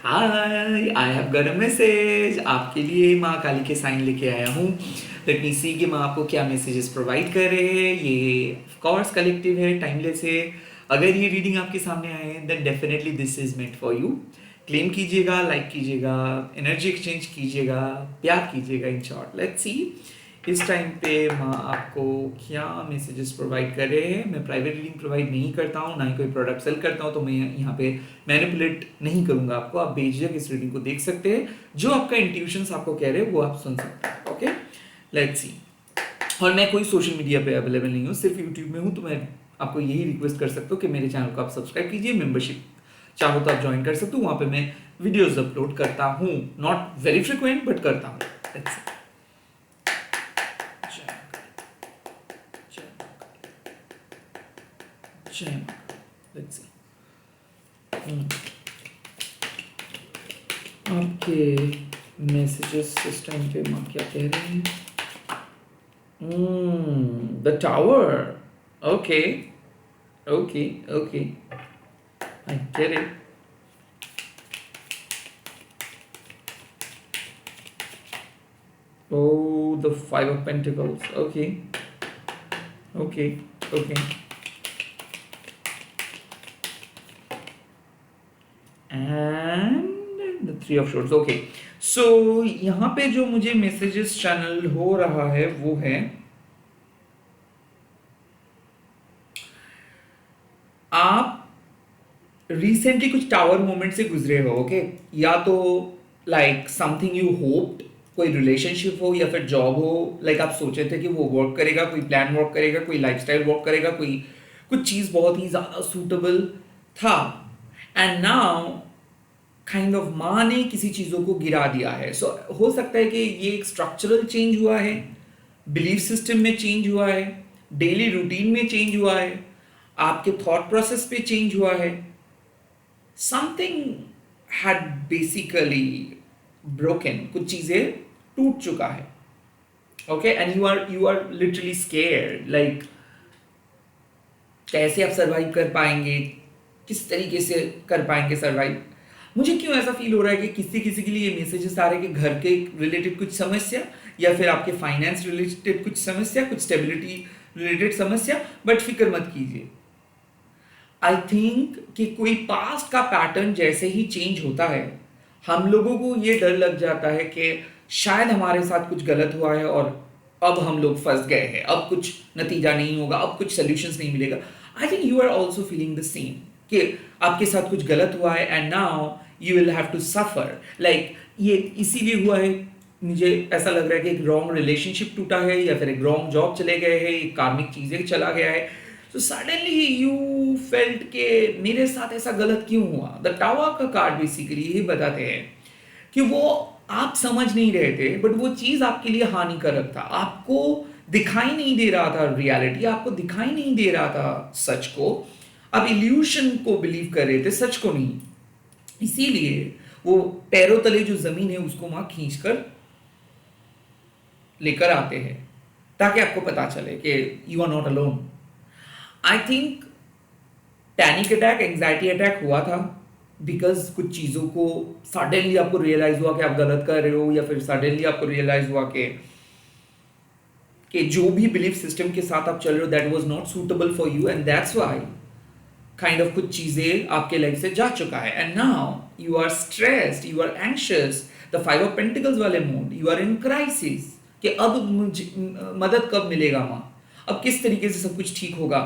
Hi, I have got a message. आपके लिए माँ काली के साइन लेके आया हूँ। लेट मी सी कि माँ आपको क्या मैसेजेस प्रोवाइड कर रहे हैं। ये ऑफ कोर्स कलेक्टिव है, टाइमलेस है। अगर ये रीडिंग आपके सामने आए then definitely this is meant for you. Claim कीजिएगा, लाइक कीजिएगा, एनर्जी एक्सचेंज कीजिएगा, प्यार कीजिएगा। इन शॉर्ट लेट्स सी इस टाइम पे माँ आपको क्या मैसेजेस प्रोवाइड कर रहे हैं। मैं प्राइवेट रीडिंग प्रोवाइड नहीं करता हूँ, ना ही कोई प्रोडक्ट सेल करता हूँ, तो मैं यहाँ पे मैनिपुलेट नहीं करूँगा आपको। आप बेझिझक इस रीडिंग को देख सकते हैं। जो आपका इंट्यूशंस आपको कह रहे हैं वो आप सुन सकते हैं। Okay, let's see. और मैं कोई सोशल मीडिया पे अवेलेबल नहीं हूँ, सिर्फ यूट्यूब में हूँ, तो मैं आपको यही रिक्वेस्ट कर सकता हूँ कि मेरे चैनल को आप सब्सक्राइब कीजिए। मेंबरशिप चाहो तो आप ज्वाइन कर सकते हो, वहाँ पे मैं वीडियोज अपलोड करता हूँ। नॉट वेरी फ्रिक्वेंट बट करता हूँ। Let's see. जय माँ। Let's see. आपके मैसेजेस इस टाइम पे माँ क्या कह रही हैं? The tower. Okay okay okay, I get it. Oh, the Five of Pentacles. Okay, okay, okay. And the Three of Swords. Okay. So यहाँ पे जो मुझे मैसेजेस चैनल हो रहा है वो है आप रिसेंटली कुछ टावर मोमेंट से गुजरे हो। ओके, या तो लाइक समथिंग यू होप्ड, कोई रिलेशनशिप हो या फिर जॉब हो। लाइक आप सोचे थे कि वो वर्क करेगा, कोई प्लान वर्क करेगा, कोई लाइफस्टाइल वर्क करेगा, कोई कुछ चीज़ बहुत ही ज़्यादा सूटेबल था। एंड नाउ काइंड ऑफ माँ ने किसी चीज़ों को गिरा दिया है। सो हो सकता है कि ये एक स्ट्रक्चरल चेंज हुआ है, बिलीफ सिस्टम में चेंज हुआ है, डेली रूटीन में चेंज हुआ है, आपके थॉट प्रोसेस पे चेंज हुआ है। समथिंग हैड बेसिकली ब्रोकन, कुछ चीज़ें टूट चुका है। Okay, and you are literally scared, like कैसे आप सर्वाइव कर पाएंगे, किस तरीके से कर पाएंगे सर्वाइव। मुझे क्यों ऐसा फील हो रहा है कि किसी किसी के लिए ये मैसेजेस आ रहे हैं कि घर के रिलेटेड कुछ समस्या, या फिर आपके फाइनेंस रिलेटेड कुछ समस्या, कुछ स्टेबिलिटी रिलेटेड समस्या। बट फिक्र मत कीजिए, आई थिंक कि कोई पास्ट का पैटर्न जैसे ही चेंज होता है, हम लोगों को ये डर लग जाता है कि शायद हमारे साथ कुछ गलत हुआ है और अब हम लोग फंस गए हैं, अब कुछ नतीजा नहीं होगा, अब कुछ सोल्यूशंस नहीं मिलेगा। I think you are also feeling the same कि आपके साथ कुछ गलत हुआ है and now you will have to suffer. Like ये इसीलिए हुआ है, मुझे ऐसा लग रहा है कि एक रॉन्ग रिलेशनशिप टूटा है, या फिर एक रॉन्ग जॉब चले गए हैं, एक कार्मिक चीज़ें चला गया है। सो सडनली यू फेल्ट के मेरे साथ ऐसा गलत क्यों हुआ। द टावर का कार्ड बेसिकली यही बताते हैं कि वो आप समझ नहीं रहे थे, बट वो चीज़ आपके लिए हानिकारक था। आपको दिखाई नहीं दे रहा था रियलिटी, आपको दिखाई नहीं दे रहा था सच को। आप इल्यूशन को बिलीव कर रहे थे, सच को नहीं। इसीलिए वो पैरों तले जो जमीन है उसको वहां खींच कर लेकर आते हैं, ताकि आपको पता चले कि you are not alone. I think panic attack, anxiety attack हुआ था बिकॉज कुछ चीज़ों को सडनली आपको रियलाइज हुआ कि आप गलत कर रहे हो, या फिर सडनली आपको रियलाइज हुआ कि जो भी बिलीफ सिस्टम के साथ आप चल रहे हो that was not suitable for you, and that's why kind of कुछ चीज़ें आपके लाइफ से जा चुका है। And now you are stressed, you are anxious, the five of pentacles वाले mood, you are in crisis कि अब मुझे मदद कब मिलेगा माँ, अब किस तरीके से सब कुछ ठीक होगा,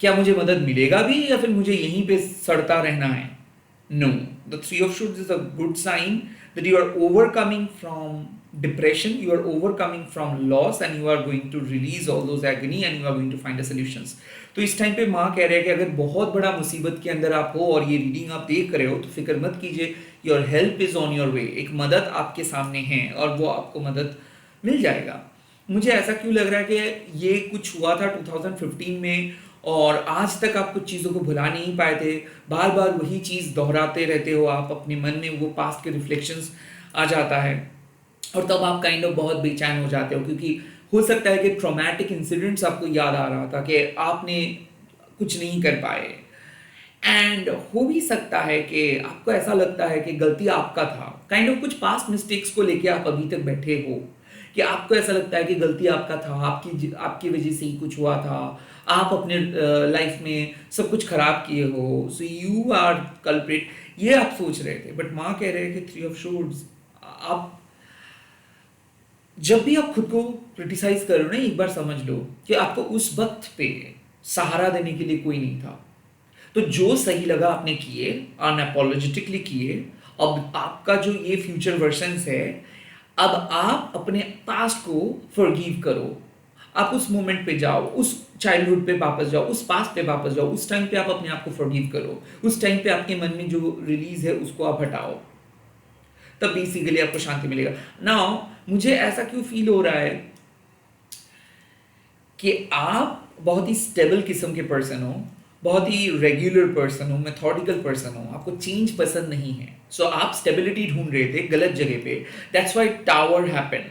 क्या मुझे मदद मिलेगा भी या फिर मुझे यहीं पे सड़ता रहना है। No, the three of shoots is a good sign that you are overcoming from depression, you are overcoming from loss and you are going to release all those agony and you are going to find a solutions. तो इस time पे माँ कह रहे हैं कि अगर बहुत बड़ा मुसीबत के अंदर आप हो और ये रीडिंग आप देख रहे हो तो फिक्र मत कीजिए, your help is on your way. एक मदद आपके सामने है और वो आपको मदद मिल जाएगा। मुझे ऐसा क्यों लग रहा है कि ये कुछ हुआ था 2015 में और आज तक आप कुछ चीज़ों को भुला नहीं पाए थे, बार बार वही चीज़ दोहराते रहते हो, आप अपने मन में वो पास्ट के रिफ्लेक्शंस आ जाता है और तब आप काइंड ऑफ बहुत बेचैन हो जाते हो, क्योंकि हो सकता है कि ट्रॉमेटिक इंसिडेंट्स आपको याद आ रहा था कि आपने कुछ नहीं कर पाए। एंड हो भी सकता है कि आपको ऐसा लगता है कि गलती आपका था, काइंड ऑफ कुछ पास्ट मिस्टेक्स को लेके आप अभी तक बैठे हो, कि आपको ऐसा लगता है कि गलती आपका था, आपकी वजह से ही कुछ हुआ था, आप अपने लाइफ में सब कुछ खराब किए हो, सो यू आर कल्प्रिट, ये आप सोच रहे थे। बट माँ कह रहे हैं कि 3 ऑफ शोर्ड्स, आप जब भी आप खुद को क्रिटिसाइज कर रहे हो ना, एक बार समझ लो कि आपको उस वक्त पे सहारा देने के लिए कोई नहीं था। तो जो सही लगा आपने किए, अनअपोलोजेटिकली किए। अब आपका जो ये फ्यूचर वर्जन्स है, अब आप अपने पास्ट को फॉरगिव करो। आप उस मोमेंट पे जाओ, उस चाइल्डहुड पे वापस जाओ, उस पास्ट पे वापस जाओ, उस टाइम पे आप अपने आप को फॉरगिव करो, उस टाइम पे आपके मन में जो रिलीज है उसको आप हटाओ, तब बेसिकली आपको शांति मिलेगा। नाउ मुझे ऐसा क्यों फील हो रहा है कि आप बहुत ही स्टेबल किस्म के पर्सन हो, बहुत ही रेगुलर पर्सन हो, मेथोडिकल पर्सन हो, आपको चेंज पसंद नहीं है। सो आप स्टेबिलिटी ढूंढ रहे थे गलत जगह पे, दैट्स व्हाई टावर हैपन।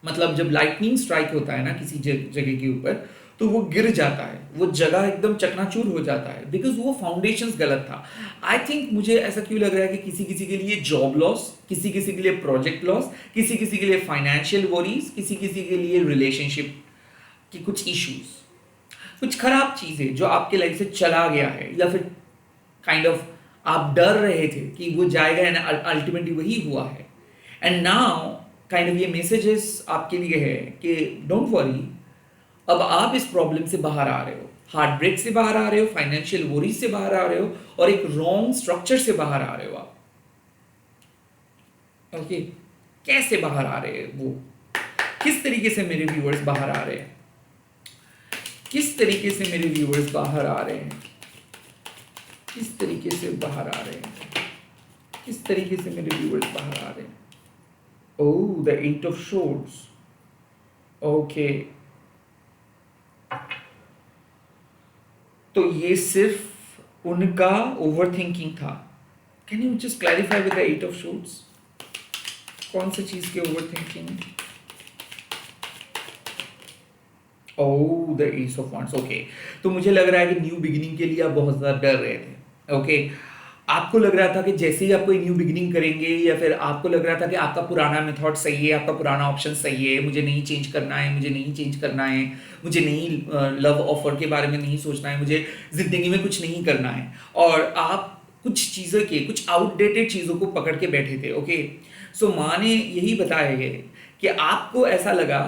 मतलब जब लाइटनिंग स्ट्राइक होता है ना किसी जगह के ऊपर, तो वो गिर जाता है, वो जगह एकदम चकनाचूर हो जाता है, बिकॉज वो फाउंडेशंस गलत था। आई थिंक मुझे ऐसा क्यों लग रहा है कि किसी किसी के लिए जॉब लॉस, किसी किसी के लिए प्रोजेक्ट लॉस, किसी किसी के लिए फाइनेंशियल वरीज, किसी किसी के लिए रिलेशनशिप की कुछ इश्यूज, कुछ खराब चीजें जो आपके लाइफ से चला गया है, या फिर काइंड ऑफ आप डर रहे थे कि वो जाएगा एंड अल्टीमेटली वही हुआ है। एंड नाउ काइंड ऑफ ये मैसेजेस आपके लिए है कि डोंट वरी, अब आप इस प्रॉब्लम से बाहर आ रहे हो, हार्ट ब्रेक से बाहर आ रहे हो, फाइनेंशियल वरीज से बाहर आ रहे हो, और एक रॉन्ग स्ट्रक्चर से बाहर आ रहे हो आप। ओके, कैसे बाहर आ रहे हैं वो, किस तरीके से मेरे व्यूअर्स बाहर आ रहे हैं, किस तरीके से मेरे व्यूअर्स बाहर आ रहे हैं, किस तरीके से बाहर आ रहे हैं, किस तरीके से मेरे व्यूअर्स बाहर आ रहे हैं। Oh, the 8 of swords. Okay, तो ये सिर्फ उनका ओवर थिंकिंग था। Can you just clarify with the 8 of swords, कौन सी चीज के overthinking? Oh, the ace of wands. Okay, तो मुझे लग रहा है कि न्यू बिगिनिंग के लिए आप बहुत ज़्यादा डर रहे थे। ओके, आपको लग रहा था कि जैसे ही आप कोई न्यू बिगिनिंग करेंगे, या फिर आपको लग रहा था कि आपका पुराना मेथड सही है, आपका पुराना ऑप्शन सही है, मुझे नहीं चेंज करना है, मुझे नहीं चेंज करना है, मुझे नहीं लव ऑफर के बारे में नहीं सोचना है, मुझे ज़िंदगी में कुछ नहीं करना है, और आप कुछ चीज़ों के, कुछ आउटडेटेड चीज़ों को पकड़ के बैठे थे। ओके, सो माँ ने यही बताया है कि आपको ऐसा लगा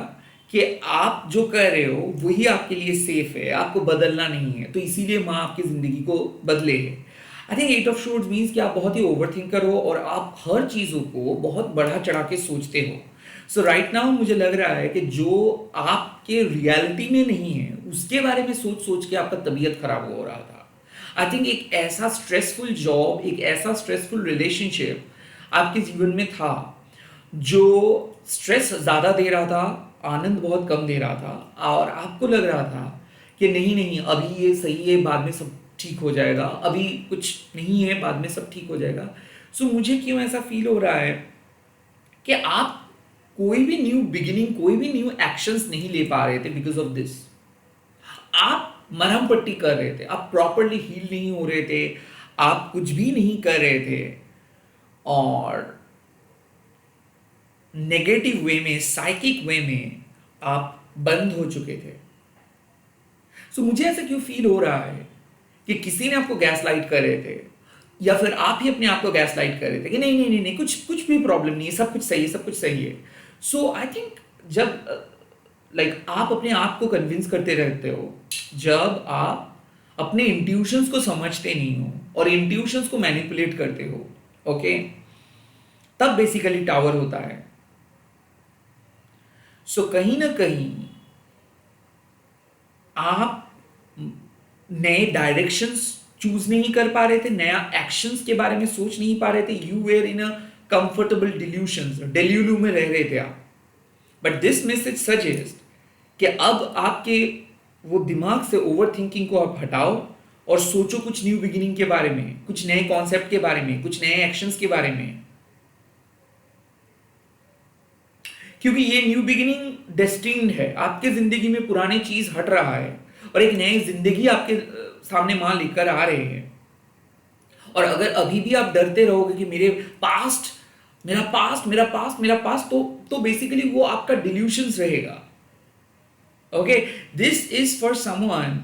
कि आप जो कर रहे हो वही आपके लिए सेफ है, आपको बदलना नहीं है, तो इसीलिए माँ आपकी ज़िंदगी को बदले है। आई थिंक 8 ऑफ शोर्ड्स मीन्स कि आप बहुत ही ओवर थिंकर हो, और आप हर चीज़ों को बहुत बढ़ा चढ़ा के सोचते हो। सो राइट नाउ मुझे लग रहा है कि जो आपके रियलिटी में नहीं है उसके बारे में सोच सोच के आपका तबीयत खराब हो रहा था। आई थिंक एक ऐसा स्ट्रेसफुल जॉब, एक ऐसा स्ट्रेसफुल रिलेशनशिप आपके जीवन में था जो स्ट्रेस ज़्यादा दे रहा था, आनंद बहुत कम दे रहा था, और आपको लग रहा था कि नहीं नहीं अभी ये सही है, बाद में सब ठीक हो जाएगा, अभी कुछ नहीं है, बाद में सब ठीक हो जाएगा। सो मुझे क्यों ऐसा फील हो रहा है कि आप कोई भी न्यू बिगिनिंग, कोई भी न्यू एक्शंस नहीं ले पा रहे थे बिकॉज ऑफ दिस। आप मरहम पट्टी कर रहे थे, आप प्रॉपरली हील नहीं हो रहे थे, आप कुछ भी नहीं कर रहे थे, और नेगेटिव वे में, साइकिक वे में आप बंद हो चुके थे। सो मुझे ऐसा क्यों फील हो रहा है कि किसी ने आपको गैस लाइट कर रहे थे, या फिर आप ही अपने आप को गैस लाइट कर रहे थे कि नहीं नहीं नहीं नहीं, कुछ कुछ भी प्रॉब्लम नहीं है, सब कुछ सही है, सब कुछ सही है। सो आई थिंक जब आप अपने आप को कन्विंस करते रहते हो, जब आप अपने इंट्यूशंस को समझते नहीं हो और इंट्यूशंस को मैनिपुलेट करते हो, ओके, तब बेसिकली टावर होता है। सो कहीं ना कहीं आप नए डायरेक्शंस चूज नहीं कर पा रहे थे, नया एक्शंस के बारे में सोच नहीं पा रहे थे, you were in a comfortable delusions, delulu में रह रहे थे आप। बट दिस मैसेज सजेस्ट कि अब आपके वो दिमाग से ओवर थिंकिंग को आप हटाओ और सोचो कुछ न्यू बिगिनिंग के बारे में, कुछ नए कॉन्सेप्ट के बारे में, कुछ नए एक्शंस के बारे में, क्योंकि ये न्यू बिगिनिंग डेस्टिन्ड है। आपके जिंदगी में पुरानी चीज हट रहा है और एक नई जिंदगी आपके सामने मां लेकर आ रहे हैं। और अगर अभी भी आप डरते रहोगे कि पास्ट मेरा पास्ट, तो बेसिकली वो आपका डिल्यूशंस रहेगा। Okay, this is for someone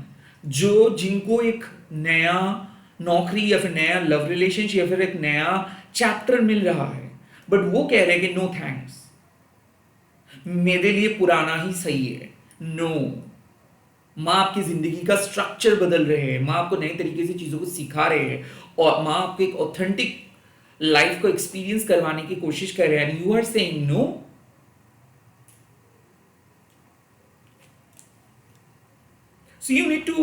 जो जिनको एक नया नौकरी या फिर नया लव रिलेशनशिप या फिर एक नया चैप्टर मिल रहा है, बट वो कह रहे हैं कि नो थैंक्स, मेरे लिए पुराना ही सही है। नो, माँ आपकी जिंदगी का स्ट्रक्चर बदल रहे हैं, माँ आपको नए तरीके से चीजों को सिखा रहे हैं, और माँ आपको एक ऑथेंटिक लाइफ को एक्सपीरियंस करवाने की कोशिश कर रहे हैं, and you are saying no. So you need to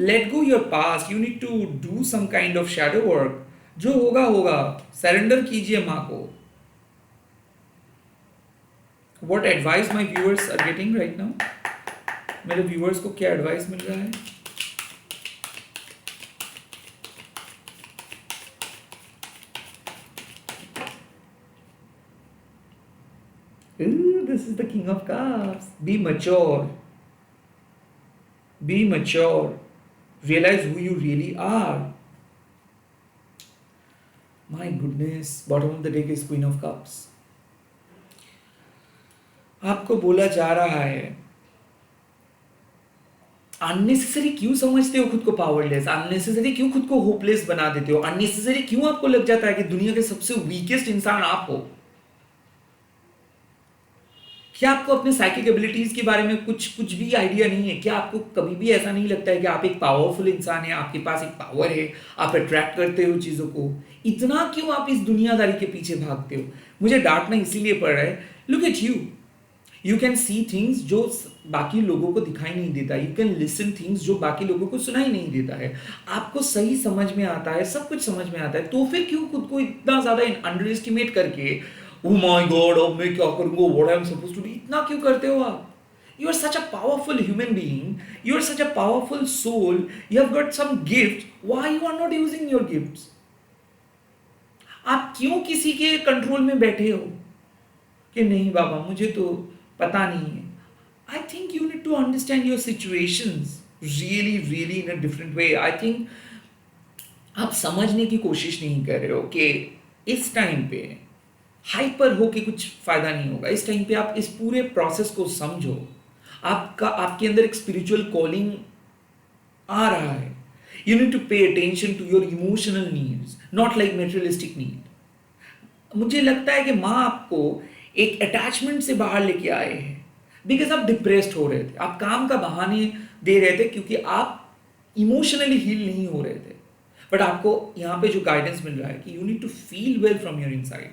let go your past. You need to do some kind of shadow work. जो होगा होगा, सरेंडर कीजिए माँ को। What advice my viewers are getting right now? मेरे viewers को क्या advice मिल रहा है? Ooh, this is the King of Cups. Be mature. Be mature. Realize who you really are. My goodness, bottom of the deck is Queen of Cups. आपको बोला जा रहा है, अननेसेसरी क्यों समझते हो खुद को पावरलेस, अननेसेसरी क्यों खुद को होपलेस बना देते हो, अननेसेसरी क्यों आपको लग जाता है कि दुनिया के सबसे वीकेस्ट इंसान आप हो। क्या आपको अपने साइकिक एबिलिटीज के बारे में कुछ भी आइडिया नहीं है? क्या आपको कभी भी ऐसा नहीं लगता है कि आप एक पावरफुल इंसान है, आपके पास एक पावर है, आप अट्रैक्ट करते हो चीजों को? इतना क्यों आप इस दुनियादारी के पीछे भागते हो? मुझे डांटना इसीलिए पड़ रहा है। Look at you, you can see things जो बाकी लोगों को दिखाई नहीं देता, यू कैन लिसन थिंग्स जो बाकी लोगों को सुनाई नहीं देता है, आपको सही समझ में आता है, सब कुछ समझ में आता है, तो फिर क्यों खुद को इतना ज्यादा अंडर एस्टिमेट करके, oh my god, अब मैं क्या करूंगा, what I am supposed to do, इतना क्यों करते हो आप? You are such a powerful human being, you are such a powerful soul, you have got some gift, why you are not using your gifts? आप क्यों किसी के control में बैठे हो कि नहीं बाबा मुझे तो पता नहीं है? I think you need to understand your situations really in a different way. I think आप समझने की कोशिश नहीं कर रहे हो कि इस टाइम पे हाइपर हो के कुछ फायदा नहीं होगा। इस टाइम पे आप इस पूरे प्रोसेस को समझो। आपके अंदर एक स्पिरिचुअल कॉलिंग आ रहा है। You need to pay attention to your emotional needs, not like materialistic need. मुझे लगता है कि माँ आपको एक अटैचमेंट से बाहर लेके आए हैं बिकॉज आप डिप्रेस्ड हो रहे थे, आप काम का बहाने दे रहे थे क्योंकि आप इमोशनली हील नहीं हो रहे थे। बट आपको यहाँ पे जो गाइडेंस मिल रहा है कि you need to feel well from your inside.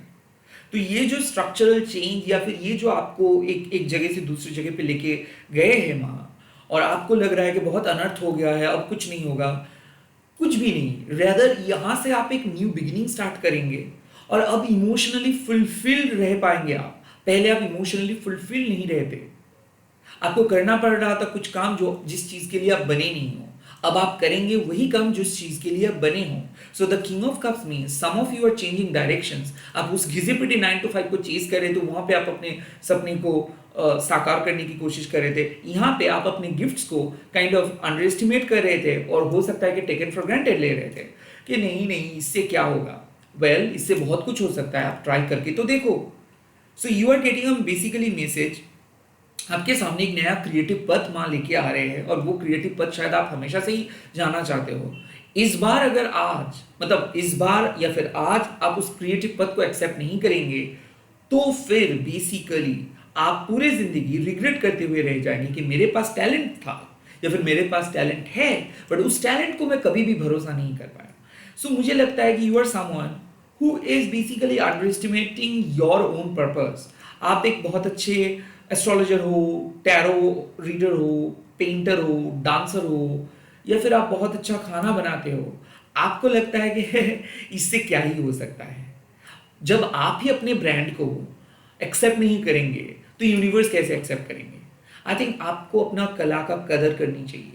तो ये जो स्ट्रक्चरल चेंज या फिर ये जो आपको एक जगह से दूसरी जगह पे लेके गए हैं माँ, और आपको लग रहा है कि बहुत अनर्थ हो गया है, अब कुछ नहीं होगा, कुछ भी नहीं। रेदर यहाँ से आप एक न्यू बिगिनिंग स्टार्ट करेंगे और अब इमोशनली फुलफिल्ड रह पाएंगे आप। पहले आप इमोशनली फुलफिल नहीं रहते, आपको करना पड़ रहा था कुछ काम जो जिस चीज के लिए आप बने नहीं हो, अब आप करेंगे वही काम जिस चीज के लिए आप बने हो। So the king of cups means some of you are changing directions. आप उस घिसे पिटे 9 to 5 को चेज कर रहे थे, वहां पे आप अपने सपने को साकार करने की कोशिश कर रहे थे। यहाँ पे आप अपने गिफ्ट्स को काइंड ऑफ अंडर एस्टिमेट कर रहे थे और हो सकता है कि टेकन फॉर ग्रांटेड ले रहे थे कि नहीं इससे क्या होगा। वेल, इससे बहुत कुछ हो सकता है, आप ट्राई करके तो देखो। So you are getting a basically message, आपके सामने एक नया क्रिएटिव पथ माँ लेके आ रहे हैं और वो क्रिएटिव पथ शायद आप हमेशा से ही जाना चाहते हो। इस बार अगर इस बार या फिर आज आप उस क्रिएटिव पथ को एक्सेप्ट नहीं करेंगे तो फिर बेसिकली आप पूरे जिंदगी रिग्रेट करते हुए रह जाएंगे कि मेरे पास टैलेंट था या फिर मेरे पास टैलेंट है बट उस टैलेंट को मैं कभी भी भरोसा नहीं कर पाया। सो मुझे लगता है कि you are someone who is basically underestimating your own purpose. आप एक बहुत अच्छे एस्ट्रोलॉजर हो, टैरो रीडर हो, पेंटर हो, डांसर हो, या फिर आप बहुत अच्छा खाना बनाते हो। आपको लगता है कि इससे क्या ही हो सकता है। जब आप ही अपने ब्रांड को एक्सेप्ट नहीं करेंगे तो यूनिवर्स कैसे एक्सेप्ट करेंगे? आई थिंक आपको अपना कला का कदर करनी चाहिए।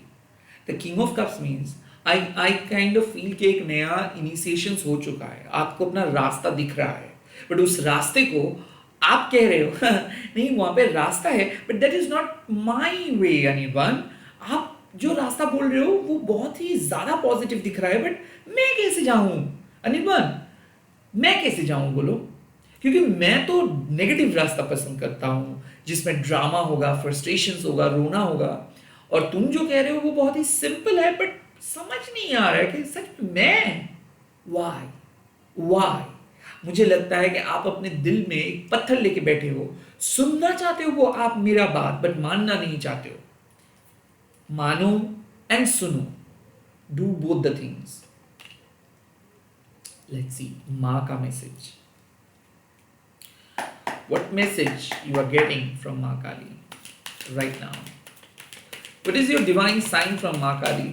The king of cups means I kind of feel कि एक नया इनिशिएशन हो चुका है, आपको अपना रास्ता दिख रहा है, बट उस रास्ते को आप कह रहे हो नहीं वहां पे रास्ता है but that is not my way anyone. आप जो रास्ता बोल रहे हो वो बहुत ही ज्यादा पॉजिटिव दिख रहा है बट मैं कैसे जाऊं? अनिर्बान, मैं कैसे जाऊं बोलो? क्योंकि मैं तो नेगेटिव रास्ता पसंद करता हूं, जिसमें ड्रामा होगा, फ्रस्ट्रेशंस होगा, रोना होगा। और तुम जो कह रहे हो वो बहुत ही सिंपल है, बट समझ नहीं आ रहा है कि सच में मैं, वाई वाई मुझे लगता है कि आप अपने दिल में एक पत्थर लेके बैठे हो, सुनना चाहते हो वो आप मेरा बात, बट मानना नहीं चाहते हो। मानो एंड सुनो, do both the things. Let's see माँ का message. What message you are getting from Ma Kali right now? What is your divine sign from Ma Kali?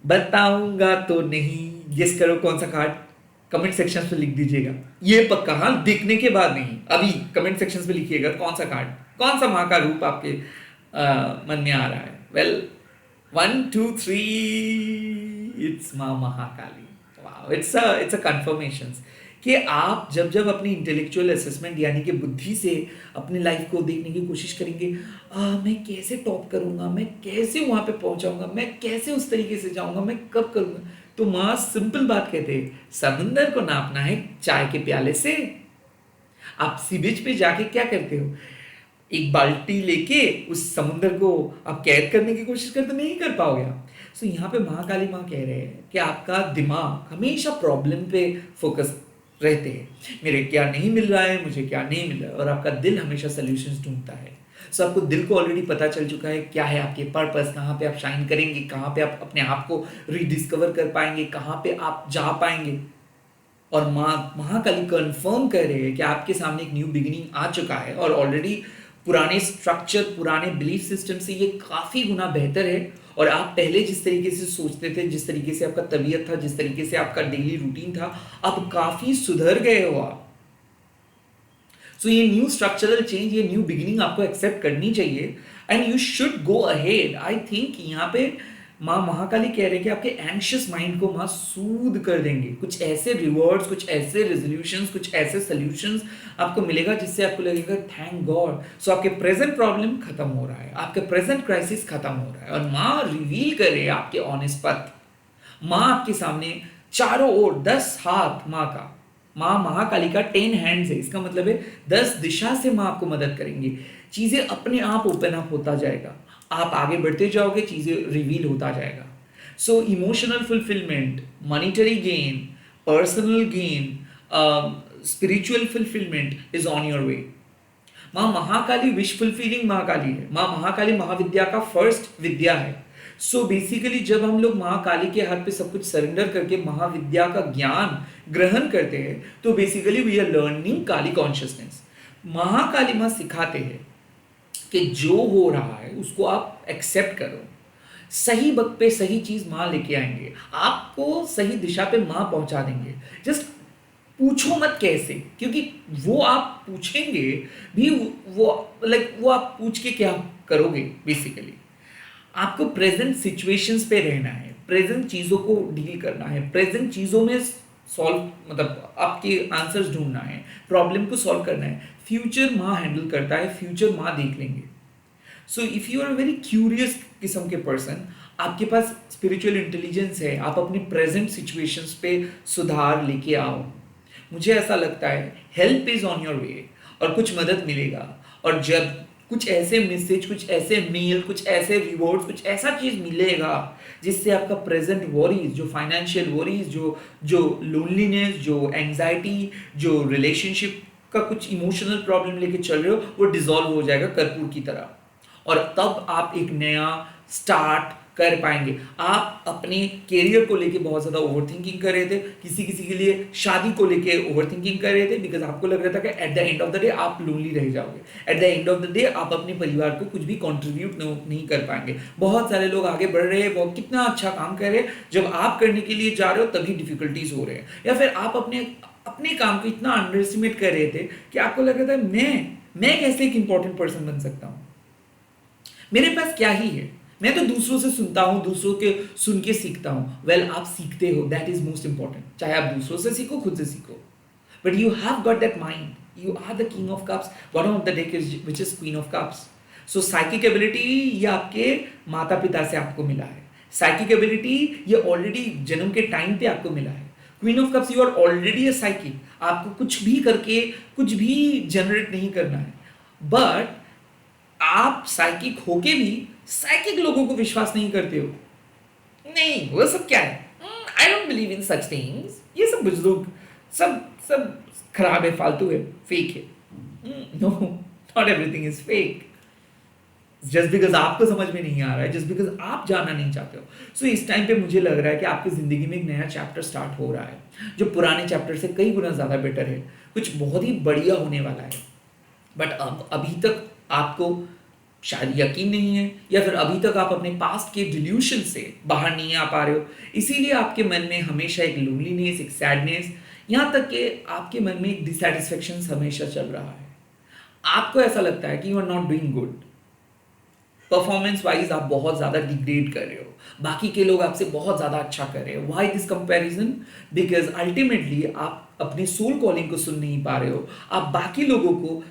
बताऊंगा तो नहीं, गेस करो कौन सा कार्ड। कमेंट सेक्शन पे लिख दीजिएगा, ये पक्का, हाँ, देखने के बाद नहीं, अभी कमेंट सेक्शन पे लिखिएगा कौन सा कार्ड, कौन सा माँ का रूप आपके मन में आ रहा है। वेल, 1 2 3, इट्स माँ Mahakali. Wow, it's a confirmation कि आप जब जब अपनी इंटेलेक्चुअल असेसमेंट यानी कि बुद्धि से अपनी लाइफ को देखने की कोशिश करेंगे, मैं कैसे टॉप करूंगा, मैं कैसे वहां पे पहुंचाऊंगा, मैं कैसे उस तरीके से जाऊंगा, मैं कब करूंगा, तो माँ सिंपल बात कहते हैं, समुंदर को नापना है चाय के प्याले से। आप सी बीच पे जाके क्या करते हो? एक बाल्टी लेके उस समुंदर को आप कैद करने की कोशिश करते, नहीं कर पाओगे आप। सो यहाँ पे महाकाली माँ कह रहे हैं कि आपका दिमाग हमेशा प्रॉब्लम पे फोकस रहते हैं, मेरे क्या नहीं मिल रहा है, मुझे क्या नहीं मिल रहा है, और आपका दिल हमेशा सोल्यूशंस ढूंढता है। सो आपको दिल को ऑलरेडी पता चल चुका है क्या है आपके पर्पस, कहाँ पे आप शाइन करेंगे, कहाँ पे आप अपने आप को रीडिस्कवर कर पाएंगे, कहाँ पे आप जा पाएंगे। और माँ महाकाली कंफर्म कर रहे हैं कि आपके सामने एक न्यू बिगिनिंग आ चुका है, और ऑलरेडी पुराने स्ट्रक्चर, पुराने बिलीफ सिस्टम से ये काफ़ी गुना बेहतर है। और आप पहले जिस तरीके से सोचते थे, जिस तरीके से आपका तबीयत था, जिस तरीके से आपका डेली रूटीन था, अब काफ़ी सुधर गए हो आप। सो ये न्यू स्ट्रक्चरल चेंज, ये न्यू बिगिनिंग आपको एक्सेप्ट करनी चाहिए, and you should go ahead. I think यहाँ पे माँ महाकाली कह रहे हैं कि आपके एंशियस माइंड को माँ सूद कर देंगे, कुछ ऐसे रिवॉर्ड्स, कुछ ऐसे रेजोल्यूशंस, कुछ ऐसे सोल्यूशंस आपको मिलेगा जिससे आपको लगेगा थैंक गॉड। सो आपके प्रेजेंट प्रॉब्लम खत्म हो रहा है, आपके प्रेजेंट क्राइसिस खत्म हो रहा है, और माँ रिवील कर रहे हैं आपके ऑनेस्ट पथ। माँ आपके सामने चारों ओर 10 हाथ माँ का, माँ महाकाली का 10 हैंड्स है, इसका मतलब है 10 दिशा से माँ आपको मदद करेंगे। चीजें अपने आप ओपन अप होता जाएगा, आप आगे बढ़ते जाओगे, चीजें रिवील होता जाएगा। So emotional fulfilment, monetary gain, personal gain, spiritual fulfilment is on your way. माँ महाकाली विश फुलफिलिंग महाकाली है। माँ महाकाली महाविद्या का फर्स्ट विद्या है। सो बेसिकली जब हम लोग महाकाली के हाथ पे सब कुछ सरेंडर करके महाविद्या का ज्ञान ग्रहण करते हैं, तो basically we are learning Kali consciousness. Mahakali माँ सिखाते हैं कि जो हो रहा है उसको आप एक्सेप्ट करो, सही वक्त पे सही चीज माँ लेके आएंगे, आपको सही दिशा पे माँ पहुंचा देंगे। जस्ट पूछो मत कैसे, क्योंकि वो आप पूछेंगे भी, वो आप पूछ के क्या करोगे। बेसिकली आपको प्रेजेंट सिचुएशंस पे रहना है, प्रेजेंट चीज़ों को डील करना है, प्रेजेंट चीज़ों में सॉल्व, मतलब आपके आंसर्स ढूंढना है, प्रॉब्लम को सॉल्व करना है। फ्यूचर माँ हैंडल करता है, फ्यूचर माँ देख लेंगे। So if you are very curious किस्म के पर्सन, आपके पास स्पिरिचुअल इंटेलिजेंस है, आप अपनी प्रेजेंट सिचुएशंस पे सुधार लेके आओ। मुझे ऐसा लगता है help is on your way, और कुछ मदद मिलेगा। और जब कुछ ऐसे मैसेज, कुछ ऐसे मेल, कुछ ऐसे रिवॉर्ड्स, कुछ ऐसा चीज मिलेगा जिससे आपका प्रेजेंट वरीज, जो फाइनेंशियल वरीज, जो लोनलीनेस, जो एंजाइटी, जो रिलेशनशिप का कुछ इमोशनल प्रॉब्लम लेके चल रहे हो, वो डिसॉल्व हो जाएगा कर्पूर की तरह, और तब आप एक नया स्टार्ट कर पाएंगे। आप अपने करियर को लेके बहुत ज़्यादा ओवरथिंकिंग कर रहे थे, किसी किसी के लिए शादी को लेके ओवरथिंकिंग कर रहे थे, बिकॉज आपको लग रहा था कि at the end of the day आप लोनली रह जाओगे, at the end of the day आप अपने परिवार को कुछ भी कंट्रीब्यूट नहीं कर पाएंगे। बहुत सारे लोग आगे बढ़ रहे हैं, बहुत कितना अच्छा काम कर रहे हैं, जब आप करने के लिए जा रहे हो तभी डिफिकल्टीज हो रहे हैं, या फिर आप अपने काम को इतना अंडर एस्टिमेट कर रहे थे कि आपको लग रहा था मैं कैसे एक इंपॉर्टेंट पर्सन बन सकता हूँ, मेरे पास क्या ही है, मैं तो दूसरों से सुनता हूँ, दूसरों के सुन के सीखता हूँ। वेल, आप सीखते हो, दैट इज मोस्ट इंपॉर्टेंट। चाहे आप दूसरों से सीखो, खुद से सीखो, but you have got that mind, you are the king of cups, bottom of the deck which is queen of cups. So psychic ability ये आपके माता पिता से आपको मिला है, साइकिक एबिलिटी ये ऑलरेडी जन्म के टाइम पे आपको मिला है। Queen of cups, you are already a psychic, आपको कुछ भी करके कुछ भी जनरेट नहीं करना है, बट आप साइकिक होके भी साइकिक लोगों को विश्वास नहीं करते हो। नहीं, वो सब क्या है, I don't believe in such things, ये सब बुजुर्ग, सब सब खराब है, फालतू है, फेक है। No, not everything is fake. Just because आपको समझ में नहीं आ रहा है, जस्ट बिकॉज आप जानना नहीं चाहते हो। सो इस टाइम पे मुझे लग रहा है कि आपकी जिंदगी में एक नया चैप्टर स्टार्ट हो रहा है जो पुराने चैप्टर से कई गुना ज़्यादा बेटर है, कुछ बहुत ही बढ़िया होने वाला है। बट अब अभी तक आपको शायद यकीन नहीं है, या फिर अभी तक आप अपने पास्ट के डिल्यूशन से बाहर नहीं आ पा रहे हो, इसीलिए आपके मन में हमेशा एक लोनलीनेस, एक सैडनेस, यहाँ तक कि आपके मन में एक डिसैटिस्फैक्शन हमेशा चल रहा है। आपको ऐसा लगता है कि you are not doing good, performance wise आप बहुत ज़्यादा डिग्रेड कर रहे हो, बाकी के लोग आपसे बहुत ज़्यादा अच्छा कर रहे हो। Why this comparison? Because ultimately आप अपने सोल कॉलिंग को सुन नहीं पा रहे हो, आप बाकी लोगों को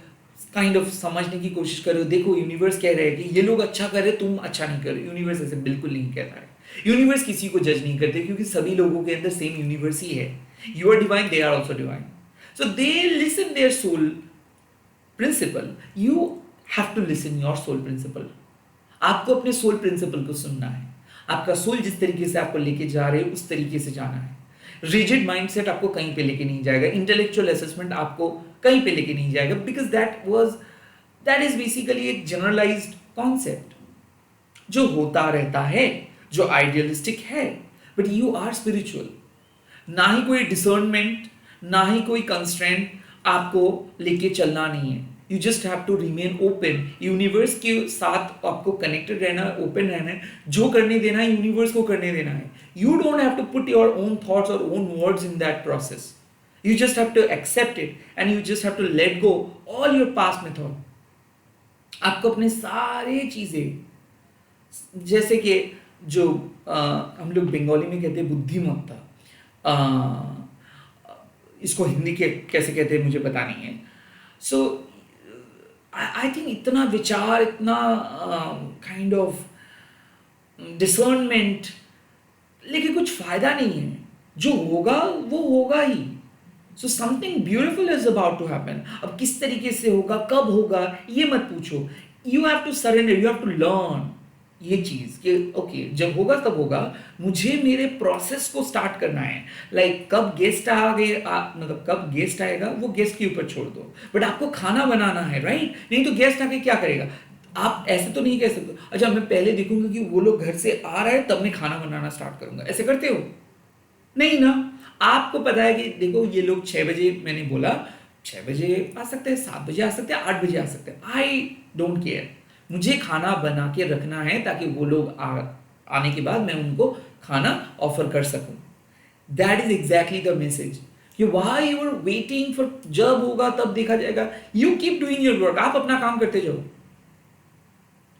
काइंड ऑफ समझने की कोशिश कर रहे हो। देखो, यूनिवर्स कह रहा है कि ये लोग अच्छा कर रहे, तुम अच्छा नहीं कर रहे। यूनिवर्स ऐसे बिल्कुल नहीं कहता है। यूनिवर्स किसी को जज नहीं करते, क्योंकि सभी लोगों के अंदर सेम यूनिवर्स ही है। You are divine, they are also divine, so they listen their soul principle, you have to listen your soul principle. आपको अपने सोल प्रिंसिपल को सुनना है। आपका सोल जिस तरीके से आपको लेके जा रहे हो उस तरीके से जाना है। रिजिड माइंडसेट आपको कहीं पे लेके नहीं जाएगा, इंटेलेक्चुअल असेसमेंट आपको कहीं पे लेके नहीं जाएगा, बिकॉज दैट इज बेसिकली एक जनरलाइज्ड कॉन्सेप्ट जो होता रहता है, जो आइडियलिस्टिक है, बट यू आर स्पिरिचुअल। ना ही कोई डिसर्नमेंट, ना ही कोई कंस्ट्रेंट आपको लेके चलना नहीं है। You just have to remain open. Universe के साथ आपको कनेक्टेड रहना है, ओपन रहना है। जो करने देना है यूनिवर्स को करने देना है। You don't have to put your own thoughts और own words in that process. You just have to accept it and you just have to let go all your past method. आपको अपने सारे चीज़ें, जैसे कि जो हम लोग बंगाली में कहते हैं बुद्धिमत्ता, इसको हिंदी के कैसे कहते हैं मुझे पता नहीं है। सो आई थिंक इतना विचार, इतना काइंड ऑफ डिसर्नमेंट लेकिन कुछ फायदा नहीं है। जो होगा वो होगा ही। So something beautiful is about to happen. अब किस तरीके से होगा, कब होगा, ये मत पूछो। You have to surrender, you have to learn ये चीज कि ओके जब होगा तब होगा, मुझे मेरे प्रोसेस को स्टार्ट करना है। लाइक कब गेस्ट आ गए, मतलब कब गेस्ट आएगा वो गेस्ट के ऊपर छोड़ दो, बट आपको खाना बनाना है, राइट? नहीं तो गेस्ट आके क्या करेगा? आप ऐसे तो नहीं कह सकते अच्छा मैं पहले देखूंगा कि वो लोग घर से आ रहा है तब मैं खाना बनाना स्टार्ट करूंगा। ऐसे करते हो? नहीं ना। आपको पता है कि देखो ये लोग 6 बजे, मैंने बोला 6 बजे आ सकते हैं, 7 बजे आ सकते हैं, 8 बजे आ सकते हैं, आई डोंट केयर। मुझे खाना बना के रखना है ताकि वो लोग आने के बाद मैं उनको खाना ऑफर कर सकूं। That is exactly the message कि why you are waiting for, जब होगा तब देखा जाएगा। You keep doing your work, आप अपना काम करते जाओ,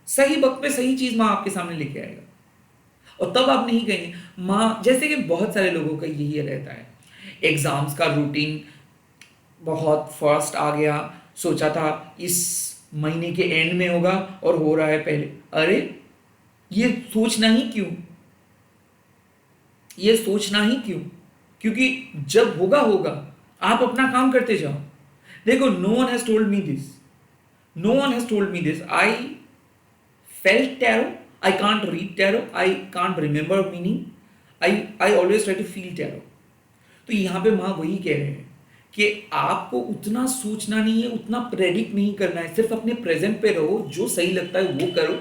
सही वक्त पे सही चीज माँ आपके सामने लेके आएगा। और तब आप नहीं कहेंगे माँ, जैसे कि बहुत सारे लोगों का यही रहता है, एग्जाम्स का रूटीन बहुत फास्ट आ गया, सोचा था इस महीने के एंड में होगा और हो रहा है पहले। अरे ये सोचना ही क्यों, ये सोचना ही क्यों? क्योंकि जब होगा होगा, आप अपना काम करते जाओ। देखो, no one has told me this, no one has told me this. I felt tarot, I can't read tarot, I can't remember meaning, I always try to feel tarot. तो यहाँ पे माँ वही कह रहे हैं कि आपको उतना सोचना नहीं है, उतना प्रेडिक्ट नहीं करना है, सिर्फ अपने प्रेजेंट पे रहो, जो सही लगता है वो करो।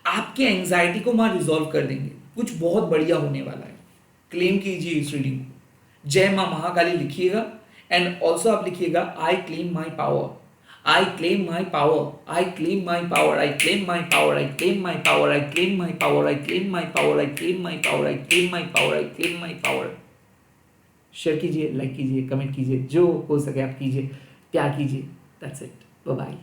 आपके एंजाइटी को माँ रिजॉल्व कर देंगे, कुछ बहुत बढ़िया होने वाला है। क्लेम कीजिए इस रीडिंग को, जय माँ महाकाली लिखिएगा, एंड ऑल्सो आप लिखिएगा I claim my power, I claim my power, I claim my power, I claim my power, I claim my power, I claim my power, I claim my power, I claim my power, I claim my power, I claim my power. Share कीजिए, like कीजिए, comment कीजिए, जो हो सके आप कीजिए, प्यार कीजिए। That's it. Bye bye.